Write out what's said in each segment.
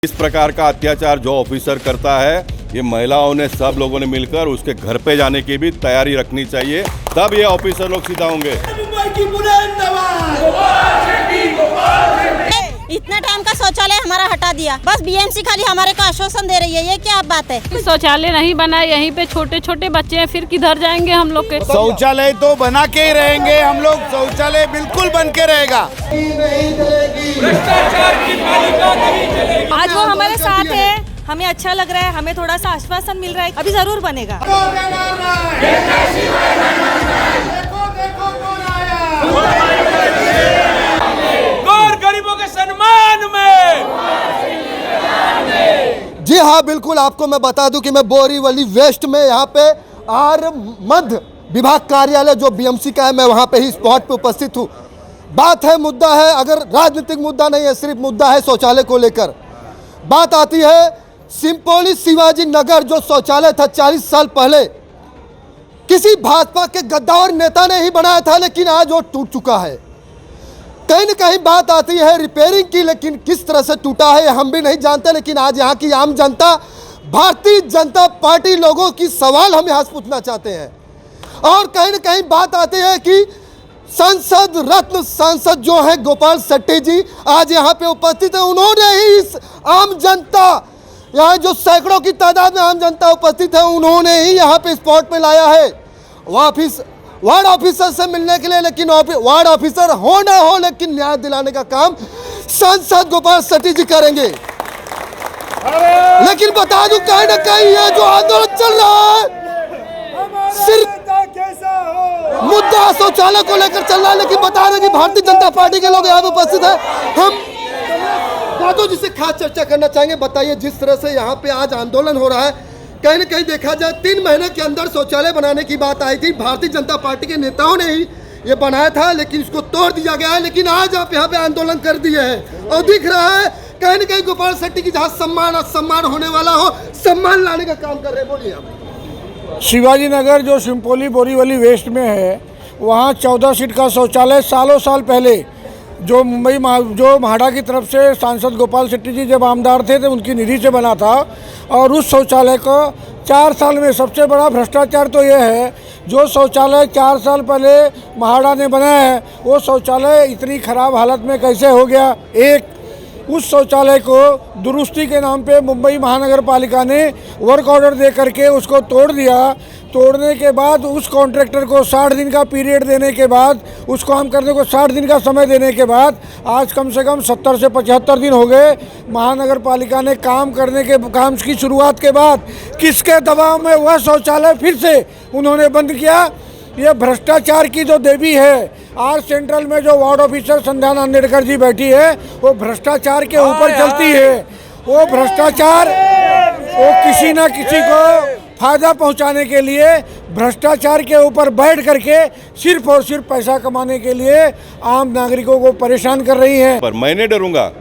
इस प्रकार का अत्याचार जो ऑफिसर करता है, ये महिलाओं ने सब लोगों ने मिलकर उसके घर पे जाने की भी तैयारी रखनी चाहिए, तब ये ऑफिसर लोग सीधा होंगे। इतना टाइम का शौचालय हमारा हटा दिया, बस बीएमसी खाली हमारे को आश्वासन दे रही है, ये क्या बात है? शौचालय नहीं बना, यहीं पे छोटे छोटे बच्चे हैं, फिर किधर जाएंगे हम लोग के? शौचालय तो बना के ही रहेंगे हम लोग, शौचालय बिल्कुल बन के रहेगा। आज वो हमारे साथ है, हमें अच्छा लग रहा है, हमें थोड़ा सा आश्वासन मिल रहा है, अभी जरूर बनेगा। गरीबों के सम्मान में। जी हाँ, बिल्कुल आपको मैं बता दूं कि मैं बोरीवली वेस्ट में यहाँ पे आर मध्य विभाग कार्यालय जो बीएमसी का है, मैं वहाँ पे ही स्पॉट पे उपस्थित हूँ। बात है, मुद्दा है, अगर राजनीतिक मुद्दा नहीं है, सिर्फ मुद्दा है शौचालय को लेकर। बात आती है सिंपोली शिवाजी नगर जो शौचालय था 40 साल पहले किसी भाजपा के गद्दार नेता ने ही बनाया था, लेकिन आज वो टूट चुका है। कहीं न कहीं बात आती है रिपेयरिंग की, लेकिन किस तरह से टूटा है हम भी नहीं जानते। लेकिन आज यहाँ की आम जनता, भारतीय जनता पार्टी लोगों की सवाल हम यहाँ से पूछना चाहते हैं। और कहीं न कहीं बात आती है कि सांसद रत्न सांसद जो है गोपाल शेट्टी जी आज यहाँ पे उपस्थित है। उन्होंने ही इस आम जनता, यहाँ जो सैकड़ों की तादाद में आम जनता उपस्थित है, उन्होंने ही यहाँ पे स्पॉट में लाया है वार्ड ऑफिसर से मिलने के लिए। लेकिन वार्ड ऑफिसर हो ना हो, लेकिन न्याय दिलाने का काम सांसद गोपाल शेट्टी जी करेंगे। लेकिन बता दूं, कहीं ना कहीं ये जो आंदोलन चल रहा है सिर्फ मुद्दा शौचालय को लेकर चल रहा है। लेकिन बता दें कि भारतीय जनता पार्टी के लोग यहाँ पे उपस्थित है। हम बातों जिससे खास चर्चा करना चाहेंगे। बताइए, जिस तरह से यहाँ पे आज आंदोलन हो रहा है, कहीं ना कहीं देखा जाए 3 महीने के अंदर शौचालय बनाने की बात आई थी, भारतीय जनता पार्टी के नेताओं ने ही ये बनाया था, लेकिन इसको तोड़ दिया गया है। लेकिन आज आप यहाँ पे आंदोलन कर दिए हैं और दिख रहा है कहीं ना कहीं गोपाल शेट्टी की जहाँ सम्मान असम्मान होने वाला हो, सम्मान लाने का काम कर रहे हैं। बोलिए आप। शिवाजी नगर जो सिंपोली बोरीवली वेस्ट में है, वहाँ 14 सीट का शौचालय सालों साल पहले जो म्हाडा की तरफ से सांसद गोपाल शेट्टी जी जब आमदार थे तो उनकी निधि से बना था। और उस शौचालय को 4 साल में सबसे बड़ा भ्रष्टाचार तो ये है, जो शौचालय 4 साल पहले म्हाडा ने बनाया है, वो शौचालय इतनी ख़राब हालत में कैसे हो गया। उस शौचालय को दुरुस्ती के नाम पे मुंबई महानगर पालिका ने वर्क ऑर्डर दे करके उसको तोड़ दिया। तोड़ने के बाद उस कॉन्ट्रैक्टर को 60 दिन का पीरियड देने के बाद, उस काम करने को 60 दिन का समय देने के बाद आज कम से कम 70 से 75 दिन हो गए। महानगर पालिका ने काम की शुरुआत के बाद किसके दबाव में वह शौचालय फिर से उन्होंने बंद किया। ये भ्रष्टाचार की जो देवी है, आज सेंट्रल में जो वार्ड ऑफिसर संध्या नांदेड़कर जी बैठी है, वो भ्रष्टाचार के ऊपर चलती है। वो भ्रष्टाचार, वो किसी न किसी को फायदा पहुंचाने के लिए भ्रष्टाचार के ऊपर बैठ करके सिर्फ और सिर्फ पैसा कमाने के लिए आम नागरिकों को परेशान कर रही है। पर मैं नहीं डरूंगा,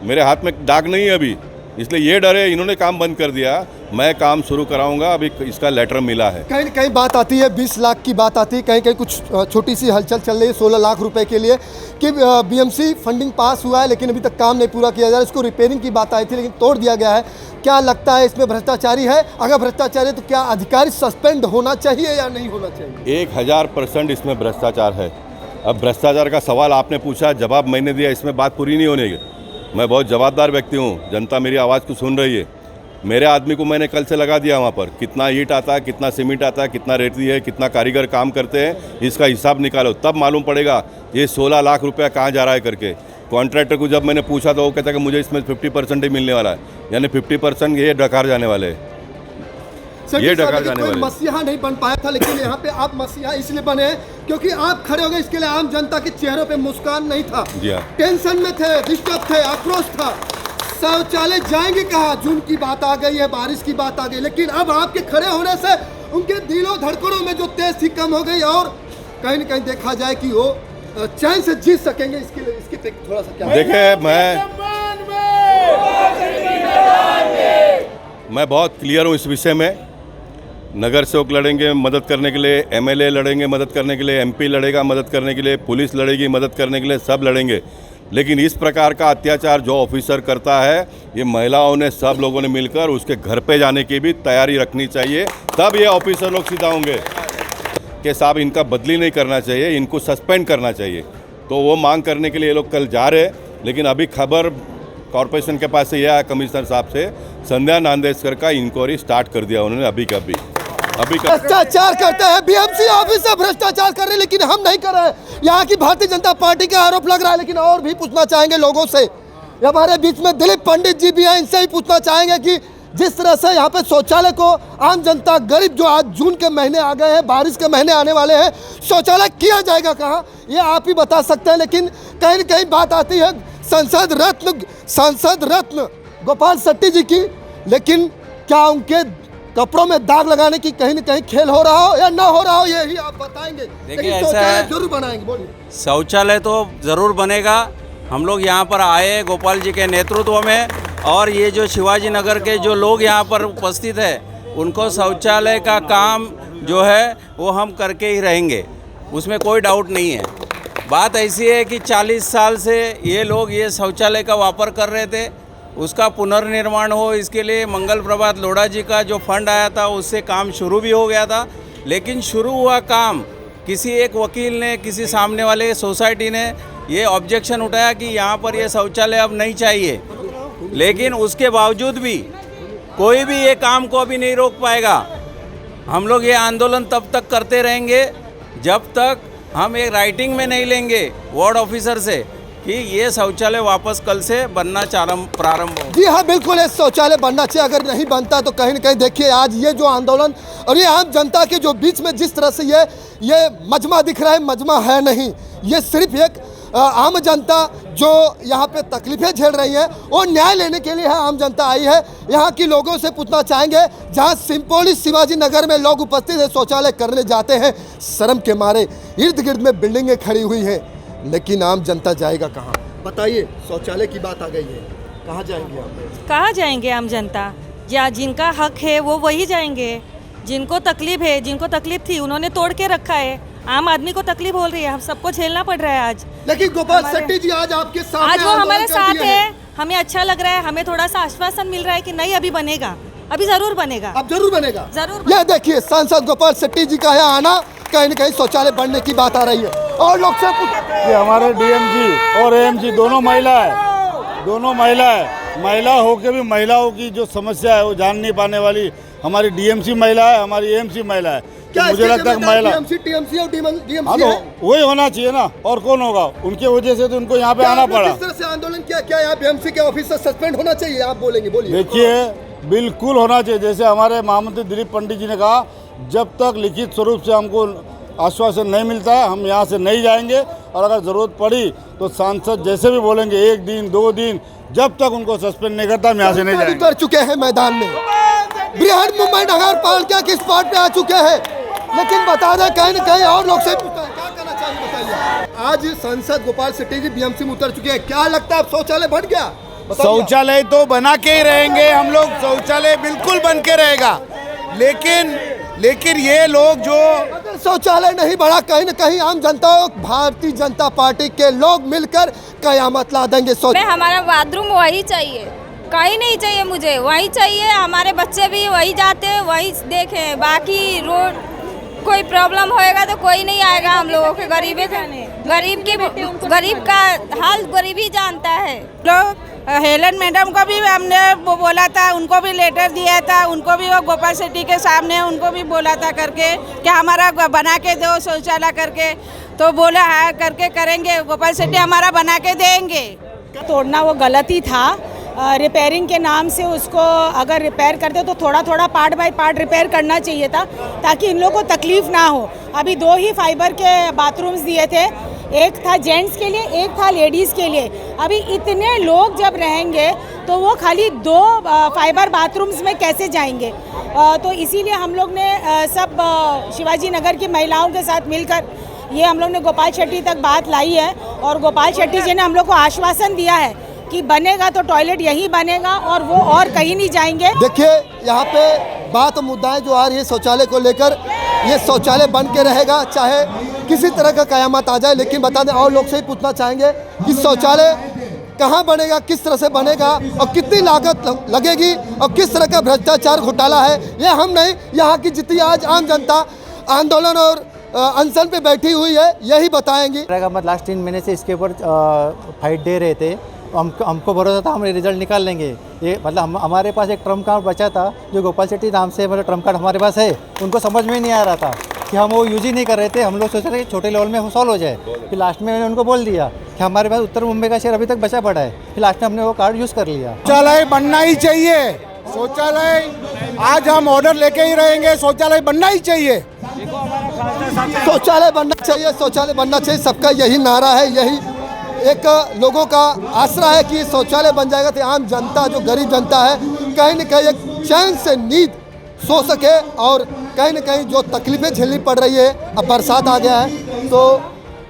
मेरे हाथ में दाग नहीं है अभी, इसलिए ये डर है। इन्होंने काम बंद कर दिया, मैं काम शुरू कराऊंगा। अभी इसका लेटर मिला है। कहीं कहीं बात आती है 20 लाख की बात आती है, कहीं कहीं कुछ छोटी सी हलचल चल रही है 16 लाख रुपए के लिए कि बीएमसी फंडिंग पास हुआ है, लेकिन अभी तक काम नहीं पूरा किया जा रहा है। इसको रिपेयरिंग की बात आई थी, लेकिन तोड़ दिया गया है। क्या लगता है, इसमें भ्रष्टाचारी है? अगर भ्रष्टाचारी है तो क्या अधिकारी सस्पेंड होना चाहिए या नहीं होना चाहिए? 1000% इसमें भ्रष्टाचार है। अब भ्रष्टाचार का सवाल आपने पूछा, जवाब मैंने दिया, इसमें बात पूरी नहीं होने की। मैं बहुत जवाबदार व्यक्ति हूँ, जनता मेरी आवाज़ को सुन रही है। मेरे आदमी को मैंने कल से लगा दिया वहाँ पर, कितना ईंट आता है, कितना सीमेंट आता है, कितना रेती है, कितना कारीगर काम करते हैं, इसका हिसाब निकालो, तब मालूम पड़ेगा ये 16 लाख रुपया कहाँ जा रहा है करके। कॉन्ट्रैक्टर को जब मैंने पूछा तो वो कहता है कि मुझे इसमें 50% ही मिलने वाला है, यानी 50% ये डकार जाने वाले हैं, ये डकार जाने वाले। मसीहा नहीं बन पाया था, लेकिन यहाँ पे आप मसीहा इसलिए बने क्योंकि आप खड़े हो गए। इसके लिए आम जनता के चेहरों पे मुस्कान नहीं था, टेंशन में थे, डिस्टर्ब थे, आक्रोश था। शौचालय जाएंगे कहाँ? जून की बात आ गई है, बारिश की बात आ गई, लेकिन अब आपके खड़े होने से उनके दिलों धड़कनों में जो तेज थी कम हो गई। और कहीं न कहीं देखा जाए कि वो चैन से जीत सकेंगे। इसके लिए इसके पे थोड़ा सा क्या देखिए, मैं बहुत क्लियर हूँ इस विषय में। नगर सेवक लड़ेंगे मदद करने के लिए, एमएलए लड़ेंगे मदद करने के लिए, एमपी लड़ेगा मदद करने के लिए, पुलिस लड़ेगी मदद करने के लिए, सब लड़ेंगे। लेकिन इस प्रकार का अत्याचार जो ऑफिसर करता है, ये महिलाओं ने सब लोगों ने मिलकर उसके घर पे जाने की भी तैयारी रखनी चाहिए, तब ये ऑफिसर लोग सीधा होंगे कि साहब इनका बदली नहीं करना चाहिए, इनको सस्पेंड करना चाहिए। तो वो मांग करने के लिए ये लोग कल जा रहे, लेकिन अभी खबर कॉरपोरेशन के पास से यह है कमिश्नर साहब से, संध्या नांदेशकर का इंक्वायरी स्टार्ट कर दिया उन्होंने अभी कभी। भ्रष्टाचार करते हैं, बीएमसी ऑफिस से भ्रष्टाचार कर रहे हैं, लेकिन हम नहीं कर रहे हैं। यहाँ की भारतीय जनता पार्टी का आरोप लग रहा है, लेकिन और भी पूछना चाहेंगे लोगों से। हमारे बीच में दिलीप पंडित जी भी हैं, इनसे ही पूछना चाहेंगे कि जिस तरह से यहाँ पे शौचालय को आम जनता गरीब, जो आज जून के महीने आ गए हैं, बारिश के महीने आने वाले हैं, शौचालय किया जाएगा कहाँ, ये आप ही बता सकते हैं। लेकिन कहीं न कहीं बात आती है सांसद रत्न गोपाल शेट्टी जी की, लेकिन क्या उनके कपड़ों में दाग लगाने की कहीं न कहीं खेल हो रहा हो या ना हो रहा हो, यही आप बताएंगे। देखिए ऐसा है, जरूर बनाएंगे, बोलिए। शौचालय तो ज़रूर बनेगा। हम लोग यहाँ पर आए गोपाल जी के नेतृत्व में, और ये जो शिवाजी नगर के जो लोग यहाँ पर उपस्थित है, उनको शौचालय का काम जो है वो हम करके ही रहेंगे, उसमें कोई डाउट नहीं है। बात ऐसी है कि 40 साल से ये लोग ये शौचालय का वापर कर रहे थे, उसका पुनर्निर्माण हो, इसके लिए मंगल प्रभात लोढ़ा जी का जो फंड आया था उससे काम शुरू भी हो गया था। लेकिन शुरू हुआ काम किसी एक वकील ने, किसी सामने वाले सोसाइटी ने ये ऑब्जेक्शन उठाया कि यहाँ पर ये शौचालय अब नहीं चाहिए, लेकिन उसके बावजूद भी कोई भी ये काम को अभी नहीं रोक पाएगा। हम लोग ये आंदोलन तब तक करते रहेंगे जब तक हम एक राइटिंग में नहीं लेंगे वार्ड ऑफिसर से कि ये शौचालय वापस कल से बनना प्रारंभ हो। जी हाँ, बिल्कुल, ये शौचालय बनना चाहिए। अगर नहीं बनता तो कहीं न कहीं देखिए आज ये जो आंदोलन और ये आम जनता के जो बीच में जिस तरह से ये मजमा दिख रहा है, मजमा है नहीं, ये सिर्फ एक आम जनता जो यहाँ पे तकलीफें झेल रही है वो न्याय लेने के लिए है आम जनता आई है। यहाँ की लोगों से पूछना चाहेंगे, जहाँ सिंपोली शिवाजी नगर में लोग उपस्थित है, शौचालय करने जाते हैं, शर्म के मारे इर्द गिर्द में बिल्डिंगें खड़ी हुई हैं, लेकिन आम जनता जाएगा कहाँ? बताइए, शौचालय की बात आ गई है, कहाँ जाएंगे आप? कहाँ जाएंगे आम जनता? या जिनका हक है वो वही जाएंगे। जिनको तकलीफ है, जिनको तकलीफ थी, उन्होंने तोड़ के रखा है। आम आदमी को तकलीफ हो रही है, हम सबको झेलना पड़ रहा है आज। लेकिन गोपाल शेट्टी जी आज आपके साथ, आज वो हमारे साथ है, हमें अच्छा लग रहा है, हमें थोड़ा सा आश्वासन मिल रहा है कि नहीं अभी बनेगा, अभी जरूर बनेगा, अब जरूर बनेगा, जरूर। यह देखिए सांसद गोपाल शेट्टी जी का यहाँ आना, कहीं न कहीं शौचालय बनने की बात आ रही है। और लोग से हमारे डीएमजी और एएमजी दोनों महिला है, महिला होकर भी महिलाओं की जो समस्या है वो जान नहीं पाने वाली हमारी डीएमसी महिला है, हमारी एएमसी महिला है। क्या मुझे लगता है महिला टीएमसी और डीएमसी है, वही होना चाहिए ना, और कौन होगा? उनके वजह से तो उनको यहाँ पे आना पड़ा। किस तरह से आंदोलन किया? क्या यहाँ बीएमसी के ऑफिसर सस्पेंड होना चाहिए? आप बोलेंगे, बोलिए। देखिए, बिल्कुल होना चाहिए। जैसे हमारे महामंत्री दिलीप पंडित जी ने कहा, जब तक लिखित स्वरूप से हमको आश्वासन नहीं मिलता है हम यहाँ से नहीं जाएंगे, और अगर ज़रूरत पड़ी तो सांसद जैसे भी बोलेंगे 1 दिन 2 दिन, जब तक उनको सस्पेंड नहीं करता हम यहाँ से नहीं जाएंगे। उतर चुके हैं मैदान में, बृहद मुंबई नगर पालिका के स्पॉट पे आ चुके हैं, लेकिन बता दें कहीं न कहीं और लोग से पूछते हैं क्या करना चाहिए, बताइए। आज सांसद गोपाल शेट्टी जी बीएमसी में उतर चुके हैं, क्या लगता है शौचालय बन गया? शौचालय तो बना के ही रहेंगे हम लोग, शौचालय बिल्कुल बन के रहेगा, लेकिन ये लोग जो अगर शौचालय नहीं बढ़ा, कहीं न कहीं आम जनता, भारतीय जनता पार्टी के लोग मिलकर कयामत ला देंगे। हमारा बाथरूम वही चाहिए, कहीं नहीं चाहिए, मुझे वही चाहिए। हमारे बच्चे भी वही जाते हैं, वही देखें, बाकी रोड कोई प्रॉब्लम होएगा तो कोई नहीं आएगा हम लोगों के, गरीब का हाल गरीब ही जानता है। लोग हेलन मैडम को भी हमने वो बोला था, उनको भी लेटर दिया था, उनको भी वो गोपाल शेट्टी के सामने उनको भी बोला था करके कि हमारा बना के दो शौचालय करके, तो बोला हाँ करके करेंगे, गोपाल शेट्टी हमारा बना के देंगे। तोड़ना वो गलत ही था, रिपेयरिंग के नाम से उसको अगर रिपेयर करते तो थोड़ा थोड़ा पार्ट बाय पार्ट रिपेयर करना चाहिए था, ताकि इन लोगों को तकलीफ ना हो। अभी 2 ही फाइबर के बाथरूम्स दिए थे, एक था जेंट्स के लिए, एक था लेडीज़ के लिए। अभी इतने लोग जब रहेंगे तो वो खाली 2 फाइबर बाथरूम्स में कैसे जाएंगे? तो इसीलिए हम लोग ने सब शिवाजी नगर की महिलाओं के साथ मिलकर ये हम लोग ने गोपाल शेट्टी तक बात लाई है, और गोपाल शेट्टी जी ने हम लोग को आश्वासन दिया है कि बनेगा तो टॉयलेट यहीं बनेगा और वो और कहीं नहीं जाएंगे। देखिए, यहाँ पे बात मुद्दाएं जो आ रही है शौचालय को लेकर, ये शौचालय बन के रहेगा, चाहे किसी तरह का कयामत आ जाए। लेकिन बता दें, और लोग से ही पूछना चाहेंगे कि शौचालय कहाँ बनेगा, किस तरह से बनेगा और कितनी लागत लगेगी और किस तरह का भ्रष्टाचार घोटाला है, ये हम नहीं, यहाँ की जितनी आज आम जनता आंदोलन और अनशन पे बैठी हुई है यही बताएंगी। लास्ट 3 महीने से इसके ऊपर फाइट दे रहे थे, हमको भरोसा था हम रिजल्ट निकाल लेंगे। ये मतलब हमारे पास एक ट्रम्प कार्ड बचा था जो गोपाल शेट्टी नाम से मतलब ट्रम्प कार्ड हमारे पास है, उनको समझ में नहीं आ रहा था कि हम वो यूज ही नहीं कर रहे थे। हम लोग सोच रहे थे छोटे लेवल में सॉल्व हो जाए। फिर लास्ट में मैंने उनको बोल दिया कि हमारे पास उत्तर मुंबई का शेयर अभी तक बचा पड़ा है। फिर लास्ट में हमने वो कार्ड यूज़ कर लिया। शौचालय बनना ही चाहिए, शौचालय आज हम ऑर्डर लेके ही रहेंगे, शौचालय बनना ही चाहिए, शौचालय बनना चाहिए, शौचालय बनना चाहिए, सबका यही नारा है, यही एक लोगों का आसरा है कि शौचालय बन जाएगा तो आम जनता, जो गरीब जनता है, कहीं न कहीं एक चैन से नींद सो सके। और कहीं न कहीं जो तकलीफें झेलनी पड़ रही है, अब बरसात आ गया है तो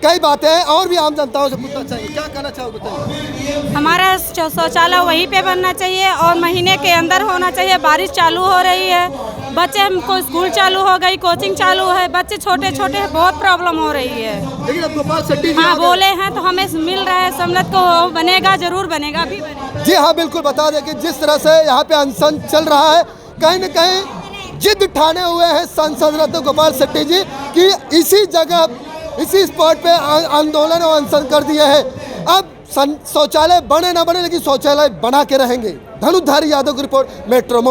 कई बातें हैं और भी आम जनताओं से पूछना चाहिए, क्या कहना चाहोगे बताइए। हमारा शौचालय वहीं पे बनना चाहिए और महीने के अंदर होना चाहिए। बारिश चालू हो रही है, बच्चे हमको स्कूल चालू हो गई, कोचिंग चालू है, बच्चे छोटे छोटे बहुत प्रॉब्लम हो रही है। लेकिन अब गोपाल शेट्टी हाँ बोले हैं तो हमें मिल रहा है सहमत को, बनेगा जरूर बनेगा, अभी बनेगा। जी हाँ, बिल्कुल बता दें कि जिस तरह से यहाँ पे अनशन चल रहा है, कहीं न कहीं जिद ठाने हुए हैं सांसद रत्न गोपाल शेट्टी जी कि इसी जगह, इसी स्पॉट पे आंदोलन और अनशन कर दिए हैं। अब शौचालय बने ना बने, लेकिन शौचालय बना के रहेंगे। धनुधारी यादव की रिपोर्ट, मेट्रो।